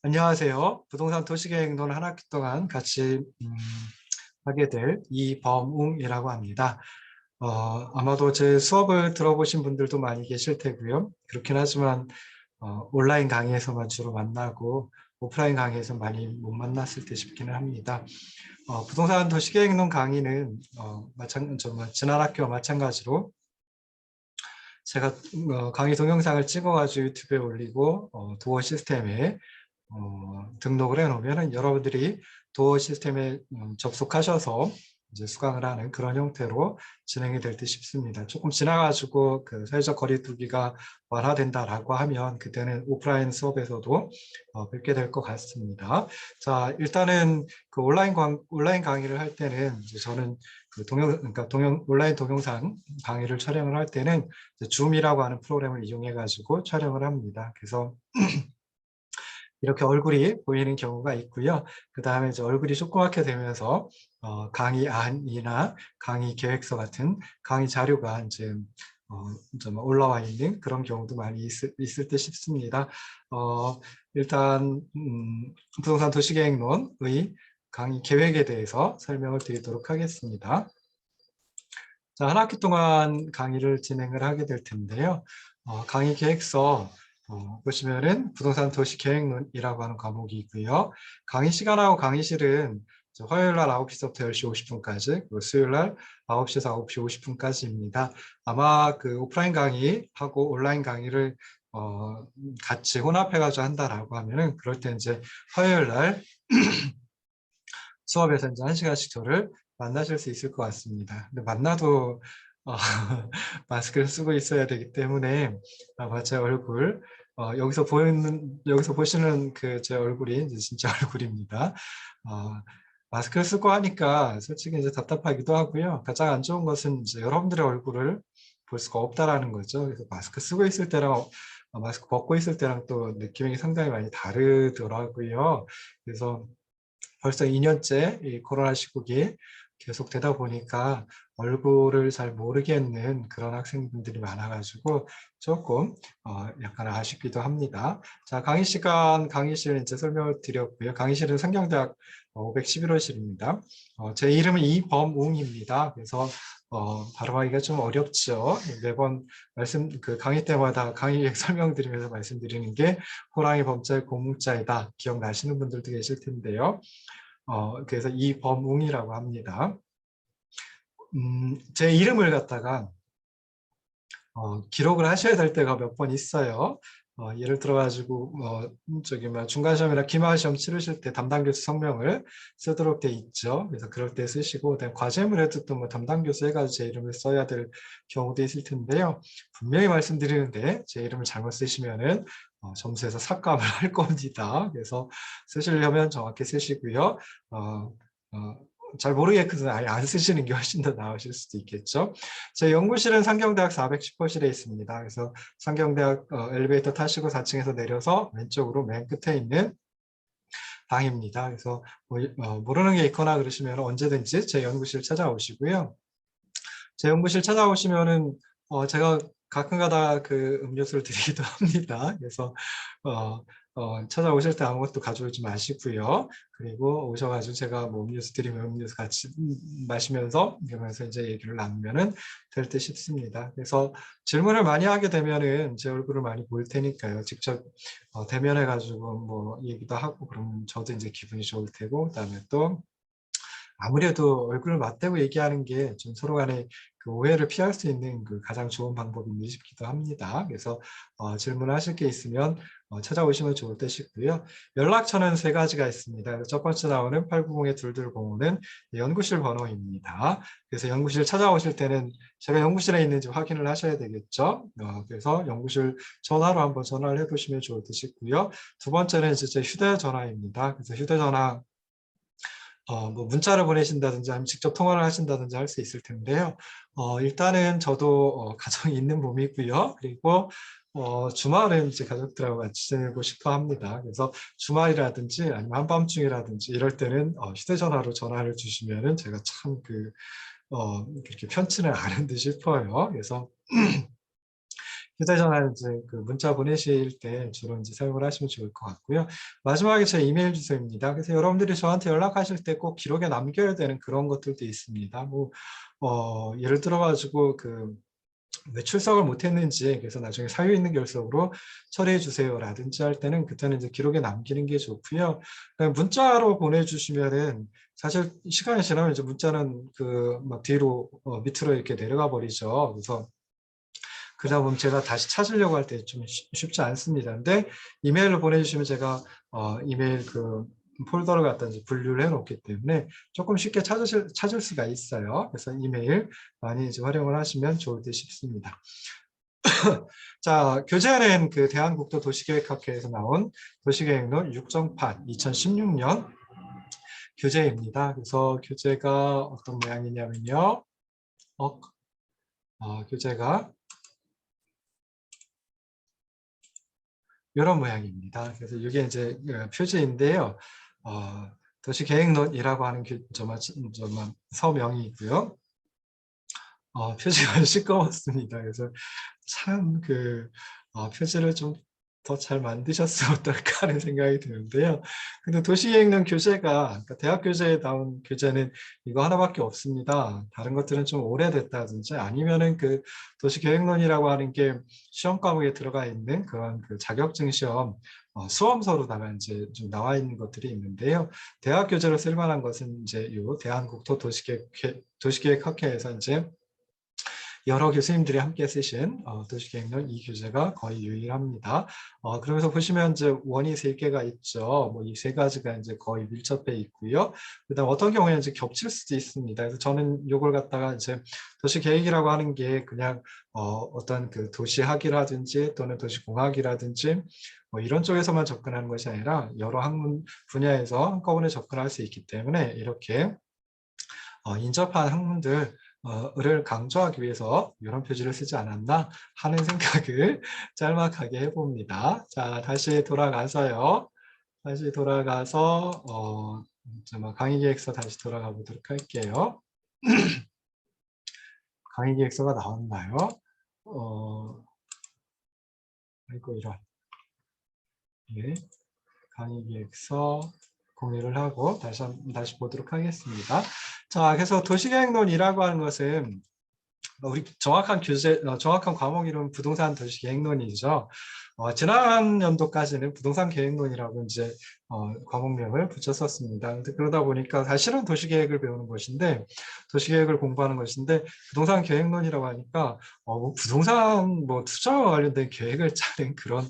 안녕하세요. 부동산 도시계획론 한 학기 동안 같이 하게 될 이범웅이라고 합니다. 아마도 제 수업을 들어보신 분들도 많이 계실 테고요. 그렇긴 하지만 온라인 강의에서만 주로 만나고 오프라인 강의에서 많이 못 만났을 때 싶기는 합니다. 부동산 도시계획론 강의는 지난 학기와 마찬가지로 제가 강의 동영상을 찍어가지고 유튜브에 올리고 도어 시스템에 등록을 해놓으면 여러분들이 도어 시스템에 접속하셔서 이제 수강을 하는 그런 형태로 진행이 될 듯 싶습니다. 조금 지나가지고 그 사회적 거리두기가 완화된다라고 하면 그때는 오프라인 수업에서도 뵙게 될 것 같습니다. 자, 일단은 그 온라인 강의를 할 때는 이제 저는 그 그러니까 온라인 동영상 강의를 촬영을 할 때는 줌이라고 하는 프로그램을 이용해 가지고 촬영을 합니다. 그래서 이렇게 얼굴이 보이는 경우가 있고요. 그 다음에 이제 얼굴이 조그맣게 되면서 강의 안이나 강의 계획서 같은 강의 자료가 이제 좀 올라와 있는 그런 경우도 많이 있을 듯 싶습니다. 일단 부동산 도시계획론의 강의 계획에 대해서 설명을 드리도록 하겠습니다. 자, 한 학기 동안 강의를 진행을 하게 될 텐데요. 강의 계획서 보시면은 부동산 도시 계획론이라고 하는 과목이 있고요. 강의 시간하고 강의실은 화요일 날 9시부터 10시 50분까지, 그리고 수요일 날 9시에서 9시 50분까지입니다. 아마 그 오프라인 강의하고 온라인 강의를 같이 혼합해가지고 한다라고 하면은 그럴 때 이제 화요일 날 수업에서 이제 1시간씩 저를 만나실 수 있을 것 같습니다. 근데 만나도 마스크를 쓰고 있어야 되기 때문에 아마 제 얼굴 여기서 보시는 그 제 얼굴이 이제 진짜 얼굴입니다. 마스크를 쓰고 하니까 솔직히 이제 답답하기도 하고요. 가장 안 좋은 것은 이제 여러분들의 얼굴을 볼 수가 없다라는 거죠. 그래서 마스크 쓰고 있을 때랑 마스크 벗고 있을 때랑 또 느낌이 상당히 많이 다르더라고요. 그래서 벌써 2년째 이 코로나 시국이 계속 되다 보니까 얼굴을 잘 모르겠는 그런 학생분들이 많아가지고 조금 약간 아쉽기도 합니다. 자, 강의 시간, 강의실 이제 설명을 드렸고요. 강의실은 상경대학 511호실입니다. 제 이름은 이범웅입니다. 그래서 발음하기가 좀 어렵죠. 매번 강의 때마다 강의 설명드리면서 말씀드리는 게 호랑이 범자의 공자이다. 기억나시는 분들도 계실 텐데요. 그래서 이범웅이라고 합니다. 제 이름을 갖다가 기록을 하셔야 될 때가 몇 번 있어요. 예를 들어가지고 중간시험이나 기말시험 치르실 때 담당 교수 성명을 쓰도록 돼 있죠. 그래서 그럴 때 쓰시고, 그다음에 과제물에도 또 뭐 담당 교수 해가지고 제 이름을 써야 될 경우도 있을 텐데요. 분명히 말씀드리는데 제 이름을 잘못 쓰시면은 점수에서 삭감을 할 겁니다. 그래서 쓰시려면 정확히 쓰시고요. 잘 모르겠거든 아예 안 쓰시는 게 훨씬 더 나으실 수도 있겠죠. 제 연구실은 상경대학 410호실에 있습니다. 그래서 상경대학 엘리베이터 타시고 4층에서 내려서 왼쪽으로 맨 끝에 있는 방입니다. 그래서 모르는 게 있거나 그러시면 언제든지 제 연구실 찾아오시고요. 제 연구실 찾아오시면은 제가 가끔가다 그 음료수를 드리기도 합니다. 그래서 찾아오실 때 아무것도 가져오지 마시고요. 그리고 오셔가지고 제가 뭐 음료수 드리면 음료수 같이 마시면서 그러면서 이제 얘기를 나누면은 될 듯 싶습니다. 그래서 질문을 많이 하게 되면은 제 얼굴을 많이 보일 테니까요. 직접 대면해가지고 뭐 얘기도 하고 그러면 저도 이제 기분이 좋을 테고, 그다음에 또 아무래도 얼굴을 맞대고 얘기하는 게 좀 서로 간에 그 오해를 피할 수 있는 그 가장 좋은 방법이 싶기도 합니다. 그래서 질문하실 게 있으면 찾아오시면 좋을 듯 싶고요. 연락처는 세 가지가 있습니다. 첫 번째 나오는 890-2205는 연구실 번호입니다. 그래서 연구실 찾아오실 때는 제가 연구실에 있는지 확인을 하셔야 되겠죠. 그래서 연구실 전화로 한번 전화를 해보시면 좋을 듯 싶고요. 두 번째는 제 휴대전화입니다. 그래서 휴대전화 뭐 문자를 보내신다든지 아니면 직접 통화를 하신다든지 할 수 있을 텐데요. 일단은 저도 가정이 있는 몸이고요. 그리고 주말은 이제 가족들하고 같이 지내고 싶어 합니다. 그래서 주말이라든지 아니면 한밤중이라든지 이럴 때는 휴대전화로 전화를 주시면은 제가 참 그렇게 편치는 않은 듯 싶어요. 그래서 휴대전화 이제 그 문자 보내실 때 주로 이제 사용을 하시면 좋을 것 같고요. 마지막에 제 이메일 주소입니다. 그래서 여러분들이 저한테 연락하실 때 꼭 기록에 남겨야 되는 그런 것들도 있습니다. 뭐 예를 들어 가지고 왜 출석을 못했는지 그래서 나중에 사유 있는 결석으로 처리해 주세요라든지 할 때는 그때는 이제 기록에 남기는 게 좋고요. 문자로 보내주시면은 사실 시간이 지나면 이제 문자는 막 뒤로 밑으로 이렇게 내려가 버리죠. 그래서 그러다 보면 제가 다시 찾으려고 할 때 좀 쉽지 않습니다. 근데 이메일로 보내주시면 제가 이메일 폴더를 갖다 이제 분류를 해놓기 때문에 조금 쉽게 찾을 수가 있어요. 그래서 이메일 많이 이제 활용을 하시면 좋을 듯 싶습니다. 자, 교재는 대한국도도시계획학회에서 나온 도시계획론 6.8 2016년 교재입니다. 그래서 교재가 어떤 모양이냐면요. 교재가 이런 모양입니다. 그래서 이게 이제 표지인데요. 도시계획론이라고 하는 서명이고요. 표지가 시꺼멓습니다. 그래서 참 표지를 좀 더 잘 만드셨으면 어떨까 하는 생각이 드는데요. 근데 도시계획론 교재가 그러니까 대학 교재에 나온 교재는 이거 하나밖에 없습니다. 다른 것들은 좀 오래됐다든지 아니면은 도시계획론이라고 하는 게 시험 과목에 들어가 있는 그런 자격증 시험 수험서로다가 이제 좀 나와 있는 것들이 있는데요. 대학 교재로 쓸만한 것은 이제 이 대한국토 도시계획학회에서 이제 여러 교수님들이 함께 쓰신 도시계획론 이 교재가 거의 유일합니다. 그러면서 보시면 이제 원이 3개가 있죠. 뭐 이 3가지가 이제 거의 밀접해 있고요. 그다음 어떤 경우에는 이제 겹칠 수도 있습니다. 그래서 저는 이걸 갖다가 이제 도시계획이라고 하는 게 그냥 어떤 도시학이라든지 또는 도시공학이라든지 뭐 이런 쪽에서만 접근하는 것이 아니라 여러 학문 분야에서 한꺼번에 접근할 수 있기 때문에 이렇게 인접한 학문들 를 강조하기 위해서 이런 표지를 쓰지 않았나 하는 생각을 짤막하게 해봅니다. 자, 다시 돌아가서요. 다시 돌아가서 강의계획서 다시 돌아가 보도록 할게요. 강의계획서가 나왔나요? 아이고 이런. 예, 강의계획서 공유를 하고 다시 보도록 하겠습니다. 자, 그래서 도시계획론이라고 하는 것은 우리 정확한 과목 이름 부동산 도시 계획론이죠. 지난 연도까지는 부동산 계획론이라고 이제 과목명을 붙였었습니다. 근데 그러다 보니까 사실은 도시계획을 배우는 것인데 도시계획을 공부하는 것인데 부동산 계획론이라고 하니까 뭐 부동산 투자와 관련된 계획을 짜는 그런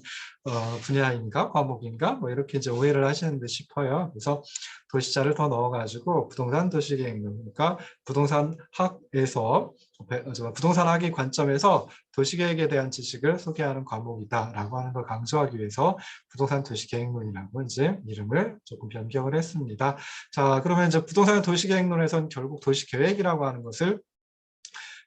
분야인가 과목인가 뭐 이렇게 이제 오해를 하시는 듯 싶어요. 그래서 도시자를 더 넣어가지고 부동산 도시계획론, 그러니까 부동산학에서 부동산학의 관점에서 도시계획에 대한 지식을 소개하는 과목이다라고 하는 걸 강조하기 위해서 부동산 도시계획론이라고 이제 이름을 조금 변경을 했습니다. 자, 그러면 이제 부동산 도시계획론에서는 결국 도시계획이라고 하는 것을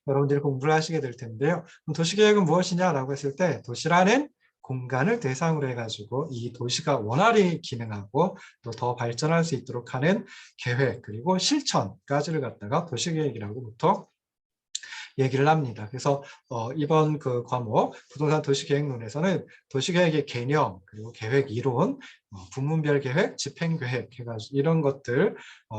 여러분들이 공부를 하시게 될 텐데요. 그럼 도시계획은 무엇이냐라고 했을 때 도시라는 공간을 대상으로 해가지고 이 도시가 원활히 기능하고 또 더 발전할 수 있도록 하는 계획 그리고 실천까지를 갖다가 도시계획이라고 보통 얘기를 합니다. 그래서 이번 과목 부동산 도시계획론에서는 도시계획의 개념 그리고 계획 이론, 부문별 계획, 집행계획 해가지고 이런 것들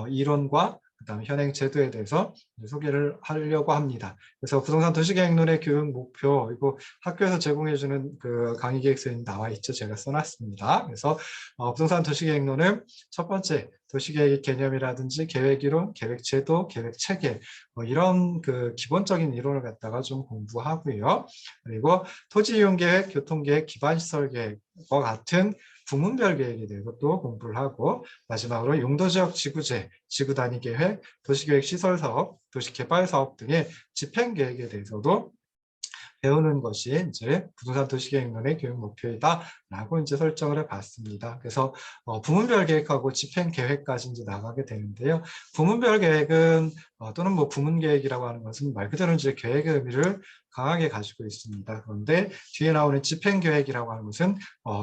이론과 그다음에 현행 제도에 대해서 소개를 하려고 합니다. 그래서 부동산 도시계획론의 교육 목표 이거 학교에서 제공해주는 강의 계획서에 나와 있죠. 제가 써놨습니다. 그래서 부동산 도시계획론은 첫 번째 도시계획의 개념이라든지 계획이론, 계획제도, 계획체계 이런 기본적인 이론을 갖다가 좀 공부하고요. 그리고 토지이용계획, 교통계획, 기반시설계획과 같은 부문별 계획에 대해서 또 공부를 하고 마지막으로 용도지역 지구제, 지구단위계획, 도시계획 시설사업, 도시개발사업 등의 집행계획에 대해서도 배우는 것이 이제 부동산 도시계획론의 교육 목표이다라고 이제 설정을 해봤습니다. 그래서 부문별 계획하고 집행 계획까지 이제 나가게 되는데요. 부문별 계획은 또는 부문 계획이라고 하는 것은 말 그대로 이제 계획의 의미를 강하게 가지고 있습니다. 그런데 뒤에 나오는 집행계획이라고 하는 것은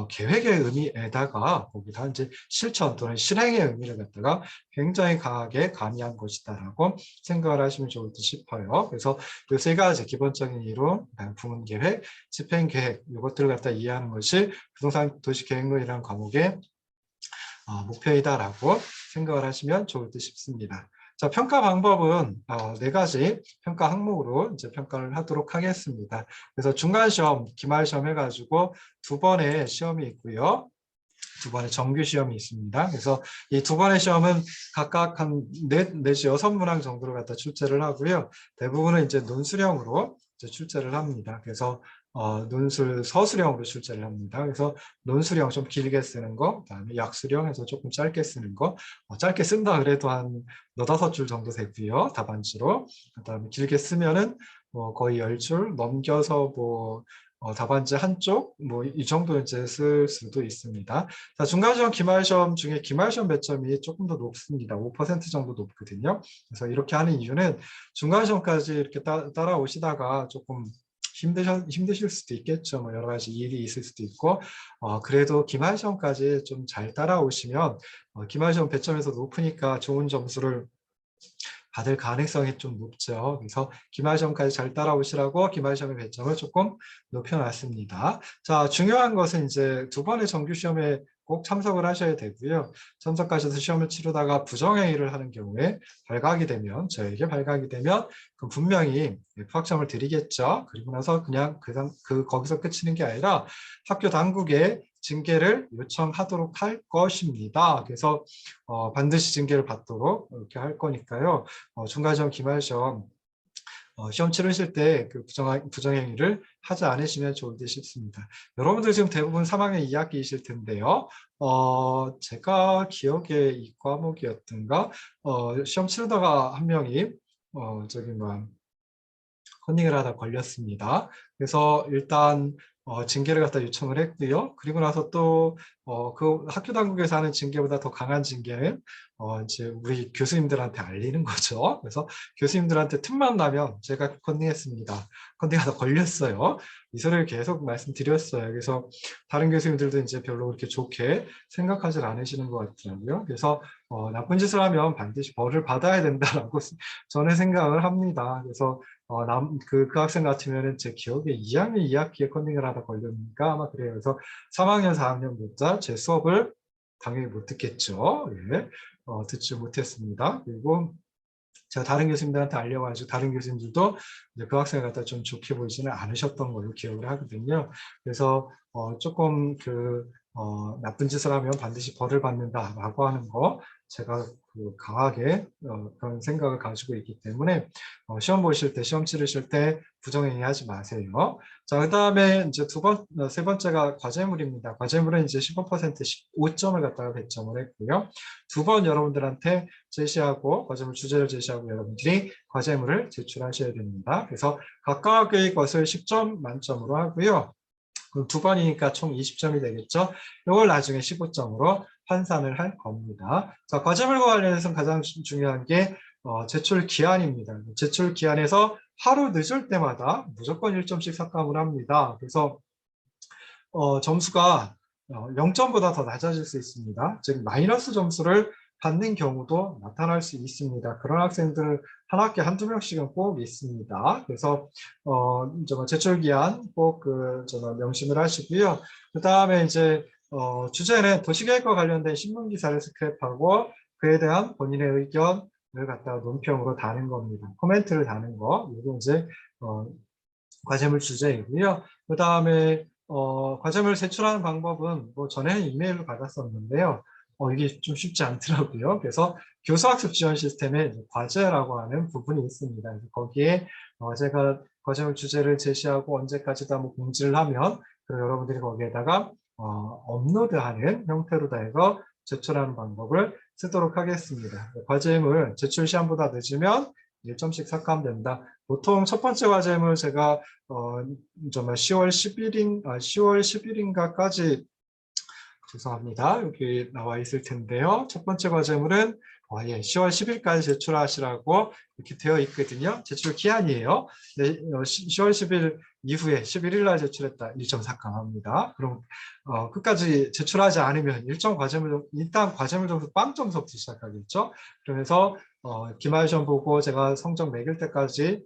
계획의 의미에다가 거기다 이제 실천 또는 실행의 의미를 갖다가 굉장히 강하게 가미한 것이다라고 생각을 하시면 좋을 듯 싶어요. 그래서 이 세 가지 기본적인 이론, 부문계획, 집행계획 이것들을 갖다 이해하는 것이 부동산 도시계획론이라는 과목의 목표이다라고 생각을 하시면 좋을 듯 싶습니다. 자, 평가 방법은 네 가지 평가 항목으로 이제 평가를 하도록 하겠습니다. 그래서 중간 시험, 기말 시험 해가지고 2번의 시험이 있고요. 2번의 정규 시험이 있습니다. 그래서 이 2번의 시험은 각각 한 4 내지 6문항 정도를 갖다 출제를 하고요. 대부분은 이제 논술형으로 이제 출제를 합니다. 그래서 논술 서술형으로 출제를 합니다. 그래서 논술형 좀 길게 쓰는 거, 그다음에 약술형에서 조금 짧게 쓰는 거, 짧게 쓴다 그래도 한 4-5줄 정도 되고요. 답안지로. 그다음에 길게 쓰면은 거의 10줄 넘겨서 답안지 한쪽 이 정도 이제 쓸 수도 있습니다. 자, 중간시험, 기말시험 중에 기말시험 배점이 조금 더 높습니다. 5% 정도 높거든요. 그래서 이렇게 하는 이유는 중간시험까지 이렇게 따라오시다가 조금 힘드실 수도 있겠죠. 여러 가지 일이 있을 수도 있고, 그래도 기말시험까지 좀 잘 따라오시면 기말시험 배점에서 높으니까 좋은 점수를 받을 가능성이 좀 높죠. 그래서 기말시험까지 잘 따라오시라고 기말시험의 배점을 조금 높여놨습니다. 자, 중요한 것은 이제 2번의 정규시험에 꼭 참석을 하셔야 되고요. 참석하셔서 시험을 치르다가 부정행위를 하는 경우에 저에게 발각이 되면 그럼 분명히 F학점을 드리겠죠. 그리고 나서 그냥 거기서 끝이는 게 아니라 학교 당국에 징계를 요청하도록 할 것입니다. 그래서 반드시 징계를 받도록 이렇게 할 거니까요. 중간시험, 기말시험 시험 치르실 때 그 부정행위를 하지 않으시면 좋을 듯 싶습니다. 여러분들 지금 대부분 3학년 2학기이실 텐데요. 제가 기억에 이 과목이었던가 시험 치르다가 한 명이 컨닝을 하다 걸렸습니다. 그래서 일단 징계를 갖다 요청을 했고요. 그리고 나서 또 그 학교 당국에서 하는 징계보다 더 강한 징계는 이제 우리 교수님들한테 알리는 거죠. 그래서 교수님들한테 틈만 나면 제가 컨닝했습니다. 컨닝하다 걸렸어요. 이 소리를 계속 말씀드렸어요. 그래서 다른 교수님들도 이제 별로 그렇게 좋게 생각하지 않으시는 것 같더라고요. 그래서 나쁜 짓을 하면 반드시 벌을 받아야 된다라고 저는 생각을 합니다. 그래서 그 학생 같으면 제 기억에 2학년 2학기에 컨닝을 하다 걸렸으니까 아마 그래요. 그래서 3학년 4학년부터 제 수업을 당연히 못 듣겠죠. 예. 듣지 못했습니다. 그리고 제가 다른 교수님들한테 알려가지고 다른 교수님들도 이제 그 학생을 갖다 좀 좋게 보이지는 않으셨던 걸로 기억을 하거든요. 그래서 조금 나쁜 짓을 하면 반드시 벌을 받는다라고 하는 거 제가 강하게 그런 생각을 가지고 있기 때문에 시험 보실 때, 시험 치르실 때 부정행위 하지 마세요. 자, 그 다음에 이제 세 번째가 과제물입니다. 과제물은 이제 15% 15점을 갖다가 배점을 했고요. 2번 여러분들한테 제시하고 과제물 주제를 제시하고 여러분들이 과제물을 제출하셔야 됩니다. 그래서 각각의 것을 10점 만점으로 하고요. 그럼 2번이니까 총 20점이 되겠죠. 이걸 나중에 15점으로 환산을 할 겁니다. 자, 과제물과 관련해서 가장 중요한 게 제출 기한입니다. 제출 기한에서 하루 늦을 때마다 무조건 1점씩 삭감을 합니다. 그래서 점수가 0점보다 더 낮아질 수 있습니다. 즉 마이너스 점수를 받는 경우도 나타날 수 있습니다. 그런 학생들 한 학기에 한두 명씩은 꼭 있습니다. 그래서 제출 기한 꼭 명심을 하시고요. 그 다음에 이제 주제는 도시계획과 관련된 신문 기사를 스크랩하고 그에 대한 본인의 의견을 갖다가 논평으로 다는 겁니다. 코멘트를 다는 거, 이거 이제 과제물 주제이고요. 그 다음에 과제물 제출하는 방법은 전에는 이메일로 받았었는데요. 이게 좀 쉽지 않더라고요. 그래서 교수학습 지원 시스템에 과제라고 하는 부분이 있습니다. 거기에 제가 과제물 주제를 제시하고 언제까지다 공지를 하면 그리고 여러분들이 거기에다가 업로드하는 형태로 다 해서 제출하는 방법을 쓰도록 하겠습니다. 과제물 제출 시한보다 늦으면 1점씩 삭감된다. 보통 첫 번째 과제물 제가 10월 10일인가까지 죄송합니다. 여기 나와 있을 텐데요. 첫 번째 과제물은 10월 10일까지 제출하시라고 이렇게 되어 있거든요. 제출 기한이에요. 네, 10월 10일 이후에 11일 날 제출했다. 1.4강 합니다. 그럼 끝까지 제출하지 않으면 일단 과제물 점수 빵 점수부터 시작하겠죠. 그러면서 기말 시험 보고 제가 성적 매길 때까지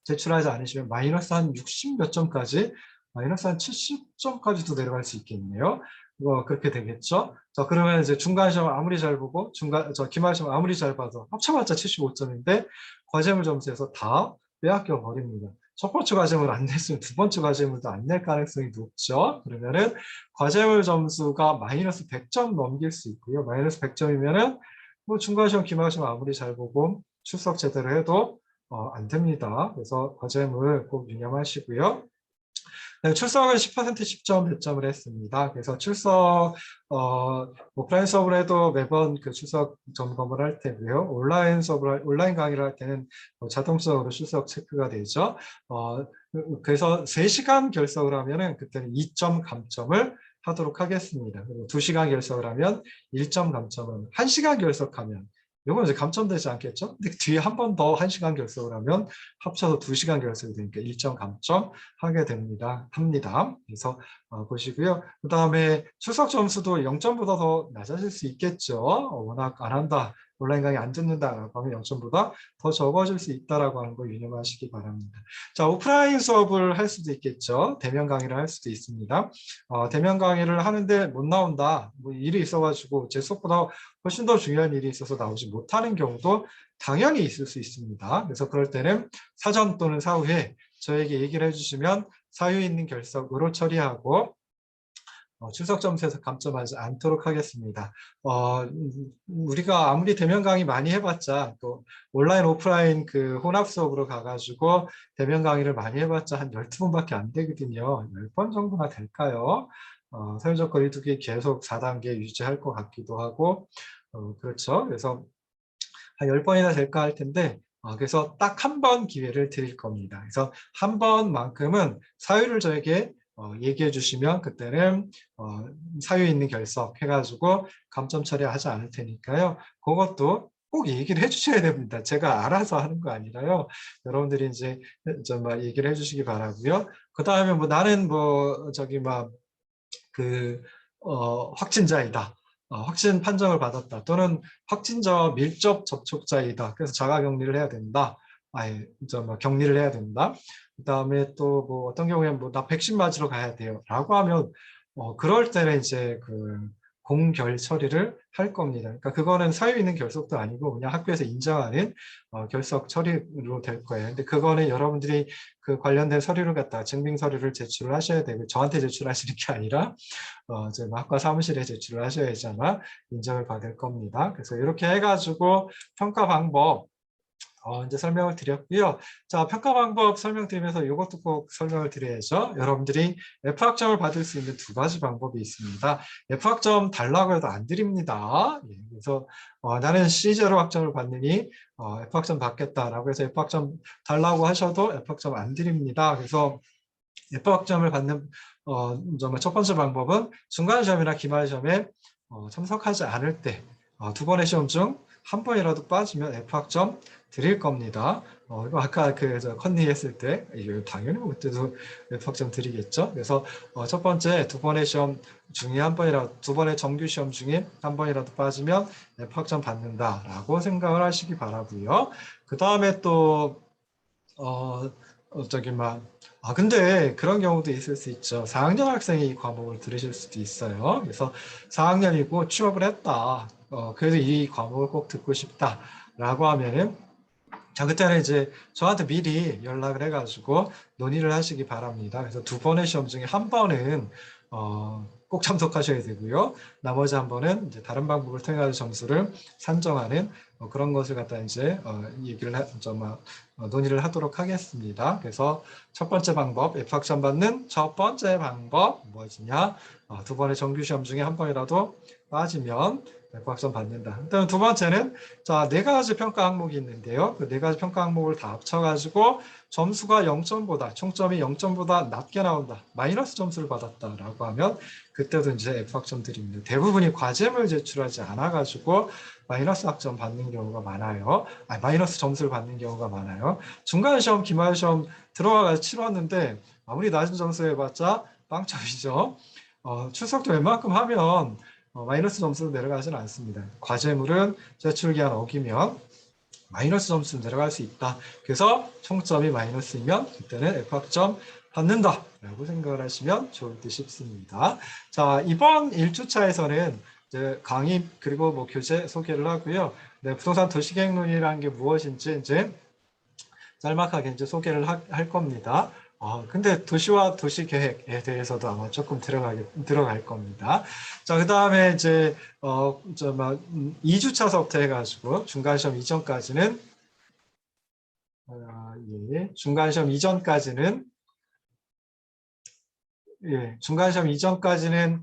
제출하지 않으시면 마이너스 한 60 몇 점까지, 마이너스 한 70점까지도 내려갈 수 있겠네요. 그렇게 되겠죠. 자, 그러면 이제 중간 시험 아무리 잘 보고, 기말 시험 아무리 잘 봐도 합쳐봤자 75점인데, 과제물 점수에서 다 빼앗겨 버립니다. 첫 번째 과제물 안 냈으면 두 번째 과제물도 안 낼 가능성이 높죠. 그러면은 과제물 점수가 마이너스 100점 넘길 수 있고요. 마이너스 100점이면은 뭐 중간 시험, 기말 시험 아무리 잘 보고 출석 제대로 해도 안 됩니다. 그래서 과제물 꼭 유념하시고요. 네, 출석은 10% 10점 배점을 했습니다. 그래서 출석 오프라인 수업을 해도 매번 그 출석 점검을 할 테고요. 온라인 강의를 할 때는 자동적으로 출석 체크가 되죠. 그래서 3시간 결석을 하면은 그때는 2점 감점을 하도록 하겠습니다. 그리고 2시간 결석을 하면 1점 감점은 1시간 결석하면 이건 이제 감점되지 않겠죠? 근데 뒤에 한 번 더 1시간 결석을 하면 합쳐서 2시간 결석이 되니까 1점 감점 하게 합니다. 그래서 보시고요. 그 다음에 출석 점수도 0점보다 더 낮아질 수 있겠죠. 워낙 안 한다, 온라인 강의 안 듣는다라고 하면 0점보다 더 적어질 수 있다라고 하는 걸 유념하시기 바랍니다. 자, 오프라인 수업을 할 수도 있겠죠. 대면 강의를 할 수도 있습니다. 대면 강의를 하는데 못 나온다, 뭐 일이 있어가지고 제 수업보다 훨씬 더 중요한 일이 있어서 나오지 못하는 경우도 당연히 있을 수 있습니다. 그래서 그럴 때는 사전 또는 사후에 저에게 얘기를 해주시면 사유 있는 결석으로 처리하고 출석 점수에서 감점하지 않도록 하겠습니다. 우리가 아무리 대면 강의 많이 해봤자 또 온라인 오프라인 그 혼합 수업으로 가가지고 대면 강의를 많이 해봤자 한 12번밖에 안 되거든요. 10번 정도나 될까요? 사회적 거리두기 계속 4단계 유지할 것 같기도 하고 그렇죠. 그래서 한 10번이나 될까 할 텐데 그래서 딱 한 번 기회를 드릴 겁니다. 그래서 한 번만큼은 사유를 저에게 얘기해 주시면 그때는 사유 있는 결석 해가지고 감점 처리하지 않을 테니까요. 그것도 꼭 얘기를 해주셔야 됩니다. 제가 알아서 하는 거 아니라요. 여러분들이 이제 좀 얘기를 해주시기 바라고요. 그 다음에 뭐 나는 뭐 저기 막 그 확진자이다. 확진 판정을 받았다. 또는 확진자와 밀접 접촉자이다. 그래서 자가격리를 해야 된다. 격리를 해야 된다. 그 다음에 또 뭐 어떤 경우에는 뭐 나 백신 맞으러 가야 돼요. 라고 하면 그럴 때는 이제 그 공결 처리를 할 겁니다. 그러니까 그거는 사유 있는 결석도 아니고 그냥 학교에서 인정하는 결석 처리로 될 거예요. 근데 그거는 여러분들이 그 관련된 서류를 갖다가 증빙 서류를 제출을 하셔야 되고 저한테 제출하시는 게 아니라 이제 학과 사무실에 제출을 하셔야지 아마 인정을 받을 겁니다. 그래서 이렇게 해가지고 평가 방법 이제 설명을 드렸고요. 자, 평가 방법 설명드리면서 이것도 꼭 설명을 드려야죠. 여러분들이 F학점을 받을 수 있는 2가지 방법이 있습니다. F학점 달라고 해도 안 드립니다. 그래서 나는 C0 학점을 받느니 F학점 받겠다라고 해서 F학점 달라고 하셔도 F학점 안 드립니다. 그래서 F학점을 받는 정말 첫 번째 방법은 중간시험이나 기말시험에 참석하지 않을 때 2번의 시험 중 한 번이라도 빠지면 F학점 드릴 겁니다. 이거 아까 컨니 했을 때 당연히 그때도 F학점 드리겠죠. 그래서 첫 번째 2번의 시험 중에 한 번이라도 2번의 정규 시험 중에 한 번이라도 빠지면 F학점 받는다라고 생각을 하시기 바라고요. 그 다음에 또 근데 그런 경우도 있을 수 있죠. 4학년 학생이 이 과목을 들으실 수도 있어요. 그래서 4학년이고 취업을 했다. 그래서 이 과목을 꼭 듣고 싶다라고 하면은 자, 그때는 이제 저한테 미리 연락을 해가지고 논의를 하시기 바랍니다. 그래서 2번의 시험 중에 한 번은 꼭 참석하셔야 되고요. 나머지 한 번은 이제 다른 방법을 통해 점수를 산정하는 그런 것을 갖다 이제 논의를 하도록 하겠습니다. 그래서 첫 번째 방법, F학점 받는 첫 번째 방법 무엇이냐? 두 번의 정규 시험 중에 한 번이라도 빠지면 F학점 받는다. 일단 두 번째는 자, 네 가지 평가 항목이 있는데요. 그 네 가지 평가 항목을 다 합쳐가지고 점수가 0점보다 총점이 0점보다 낮게 나온다. 마이너스 점수를 받았다라고 하면 그때도 이제 F학점 드립니다. 대부분이 과제물 제출하지 않아가지고 마이너스 학점 받는 경우가 많아요. 마이너스 점수를 받는 경우가 많아요. 중간 시험, 기말 시험 들어가서 치렀는데 아무리 낮은 점수 해봤자 빵점이죠. 출석도 웬만큼 하면 마이너스 점수로 내려가지는 않습니다. 과제물은 제출기한 어기면 마이너스 점수로 내려갈 수 있다. 그래서 총점이 마이너스이면 그때는 F학점 받는다 라고 생각을 하시면 좋을 듯 싶습니다. 자, 이번 1주차에서는 이제 강의 그리고 뭐 교재 소개를 하고요. 네, 부동산 도시계획론이라는 게 무엇인지 이제 짤막하게 이제 소개를 할 겁니다. 근데 도시와 도시계획에 대해서도 아마 조금 들어갈 겁니다. 자, 그 다음에 이제, 2주차서부터 해가지고 중간시험 이전까지는, 중간시험 이전까지는, 중간시험 이전까지는,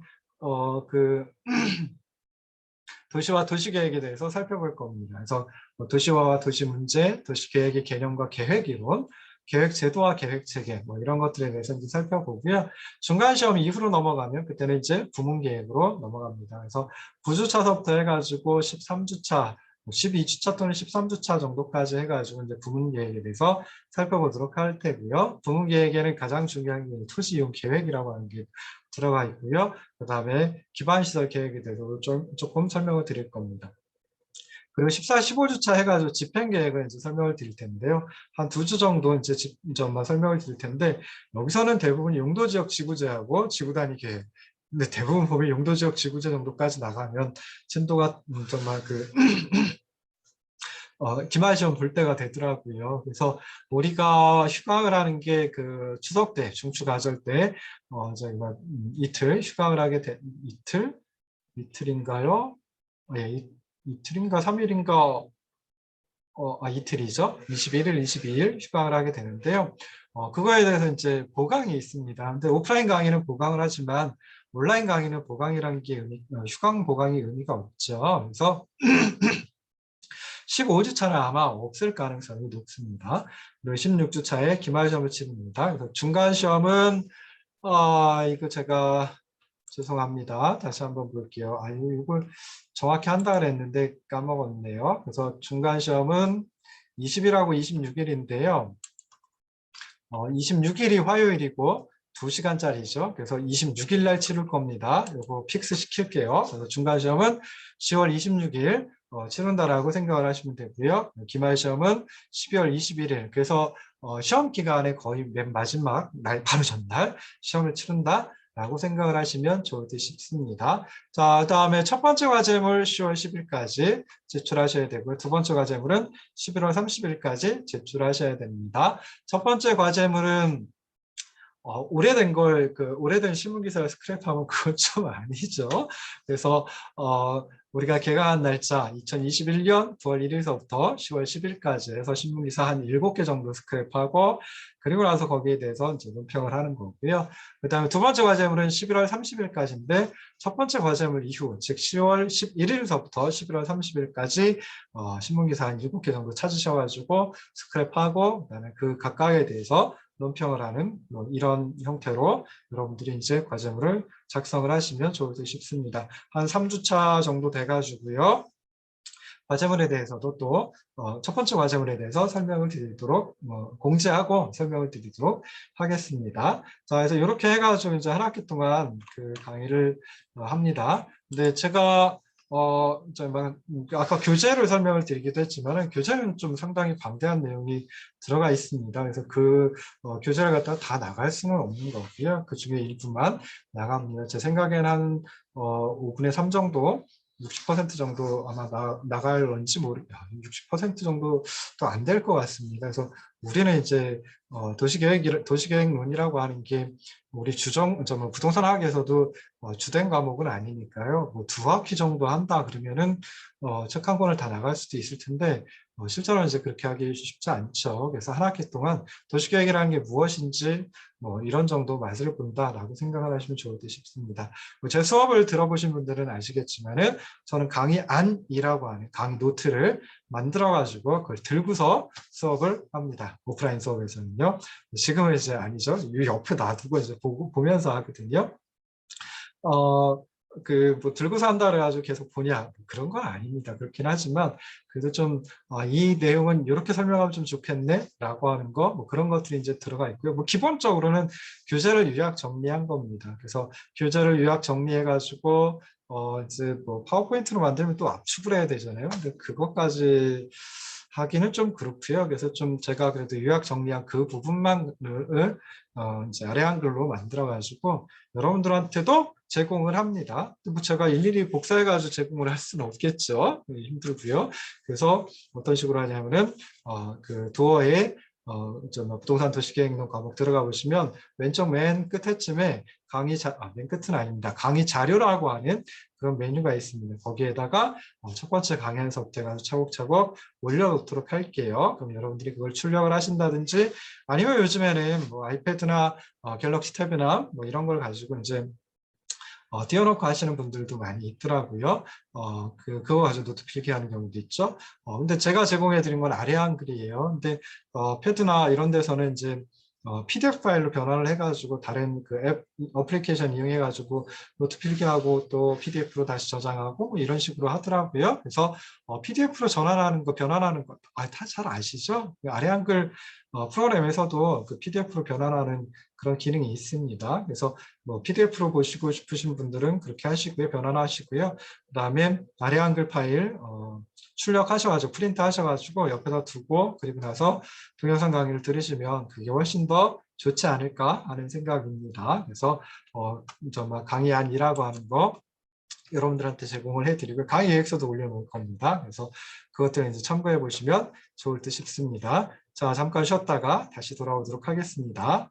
도시와 도시계획에 대해서 살펴볼 겁니다. 그래서 도시화와 도시문제, 도시계획의 개념과 계획이론, 계획제도와 계획체계 이런 것들에 대해서 이제 살펴보고요. 중간시험 이후로 넘어가면 그때는 이제 부문계획으로 넘어갑니다. 그래서 9주차서부터 해가지고 13주차, 12주차 또는 13주차 정도까지 해가지고 이제 부문계획에 대해서 살펴보도록 할 테고요. 부문계획에는 가장 중요한 게 토지이용 계획이라고 하는 게 들어가 있고요. 그 다음에 기반시설 계획에 대해서 조금 설명을 드릴 겁니다. 그리고 14, 15주차 해가지고 집행계획을 이제 설명을 드릴 텐데요. 한 2주 정도 이제 점만 설명을 드릴 텐데, 여기서는 대부분 용도지역 지구제하고 지구단위 계획. 근데 대부분 보면 용도지역 지구제 정도까지 나가면 진도가 정말 기말시험 볼 때가 되더라고요. 그래서 우리가 휴강을 하는 게 그 추석 때, 중추가절 때, 저희가 이틀 휴강을 하게 이틀인가요? 예, 이틀인가 3일인가 이틀이죠. 21일, 22일 휴강을 하게 되는데요. 그거에 대해서 이제 보강이 있습니다. 근데 오프라인 강의는 보강을 하지만 온라인 강의는 보강이라는 게 휴강 보강이 의미가 없죠. 그래서 15주차는 아마 없을 가능성이 높습니다. 그리고 16주차에 기말시험을 치릅니다. 그래서 중간시험은 이거 제가 죄송합니다. 다시 한번 볼게요. 이걸 정확히 한다 그랬는데 까먹었네요. 그래서 중간시험은 20일하고 26일인데요. 26일이 화요일이고 2시간짜리죠. 그래서 26일 날 치를 겁니다. 이거 픽스 시킬게요. 그래서 중간시험은 10월 26일 치른다라고 생각을 하시면 되고요. 기말시험은 12월 21일. 그래서 시험 기간에 거의 맨 마지막 날, 바로 전날 시험을 치른다. 라고 생각을 하시면 좋을 듯 싶습니다. 자, 그 다음에 첫 번째 과제물 10월 10일까지 제출하셔야 되고요. 두 번째 과제물은 11월 30일까지 제출하셔야 됩니다. 첫 번째 과제물은 오래된 신문기사를 스크랩하면 그건 좀 아니죠. 그래서, 우리가 개강한 날짜 2021년 9월 1일서부터 10월 10일까지 해서 신문기사 한 7개 정도 스크랩하고, 그리고 나서 거기에 대해서 이제 논평을 하는 거고요. 그 다음에 두 번째 과제물은 11월 30일까지인데, 첫 번째 과제물 이후, 즉 10월 11일서부터 11월 30일까지 신문기사 한 7개 정도 찾으셔가지고 스크랩하고, 그다음에 그 각각에 대해서 논평을 하는 이런 형태로 여러분들이 이제 과제물을 작성을 하시면 좋을 듯 싶습니다. 한 3주차 정도 돼가지고요. 과제물에 대해서도 또 첫 번째 과제물에 대해서 설명을 드리도록 공지하고 설명을 드리도록 하겠습니다. 자, 그래서 이렇게 해가지고 이제 한 학기 동안 그 강의를 합니다. 근데 제가 아까 교재를 설명을 드리기도 했지만 교재는 좀 상당히 방대한 내용이 들어가 있습니다. 그래서 그 교재를 갖다가 다 나갈 수는 없는 거고요. 그 중에 일부만 나갑니다. 제 생각에는 한 5분의 3 정도 60% 정도 아마 나갈런지 60% 정도도 안 될 것 같습니다. 그래서 우리는 이제 도시계획론이라고 하는 게 우리 부동산 학에서도 주된 과목은 아니니까요. 뭐 2학기 정도 한다 그러면은 책 한 권을 다 나갈 수도 있을 텐데 실제로는 이제 그렇게 하기 쉽지 않죠. 그래서 한 학기 동안 도시계획이라는 게 무엇인지 이런 정도 맛을 본다라고 생각을 하시면 좋을 듯 싶습니다. 제 수업을 들어보신 분들은 아시겠지만은 저는 강의 안이라고 하는 강의 노트를 만들어가지고 그걸 들고서 수업을 합니다. 오프라인 수업에서는요. 지금은 이제 아니죠. 옆에 놔두고 이제 보면서 하거든요. 뭐 들고서 한다 그래가지고 계속 보냐 그런 건 아닙니다. 그렇긴 하지만 그래도 좀 이 내용은 이렇게 설명하면 좀 좋겠네 라고 하는 거 뭐 그런 것들이 이제 들어가 있고요. 뭐 기본적으로는 교재를 요약 정리한 겁니다. 그래서 교재를 요약 정리해 가지고 이제 뭐 파워포인트로 만들면 또 압축을 해야 되잖아요. 근데 그것까지 하기는 좀 그렇고요. 그래서 좀 제가 그래도 요약 정리한 그 부분만을 이제 아래 한글로 만들어 가지고 여러분들한테도 제공을 합니다. 뭐 제가 일일이 복사해가지고 제공을 할 수는 없겠죠. 힘들고요. 그래서 어떤 식으로 하냐면은 그 도어에 부동산 도시계획론 과목 들어가 보시면 왼쪽 맨 끝에쯤에 맨 끝은 아닙니다. 강의 자료라고 하는 그런 메뉴가 있습니다. 거기에다가 첫 번째 강연서부터 해가지고 차곡차곡 올려놓도록 할게요. 그럼 여러분들이 그걸 출력을 하신다든지 아니면 요즘에는 뭐 아이패드나 갤럭시 탭이나 뭐 이런 걸 가지고 이제 띄워놓고 하시는 분들도 많이 있더라고요. 그거 가지고 노트 필기하는 경우도 있죠. 근데 제가 제공해 드린 건 아래 한글이에요. 근데 패드나 이런 데서는 이제 PDF 파일로 변환을 해가지고 다른 그 앱 어플리케이션 이용해가지고 노트 필기하고 또 PDF로 다시 저장하고 뭐 이런 식으로 하더라고요. 그래서 PDF로 전환하는 거, 변환하는 거, 다 잘 아시죠? 아래 한글 프로그램에서도 그 PDF로 변환하는 그런 기능이 있습니다. 그래서 뭐 PDF로 보시고 싶으신 분들은 그렇게 하시고요. 변환하시고요. 그다음에 아래 한글 파일 출력하셔가지고 프린트 하셔가지고 옆에다 두고 그리고 나서 동영상 강의를 들으시면 그게 훨씬 더 좋지 않을까 하는 생각입니다. 그래서 정말 강의 안이라고 하는 거 여러분들한테 제공을 해드리고 강의 계획서도 올려놓을 겁니다. 그래서 그것들을 이제 참고해 보시면 좋을 듯 싶습니다. 자, 잠깐 쉬었다가 다시 돌아오도록 하겠습니다.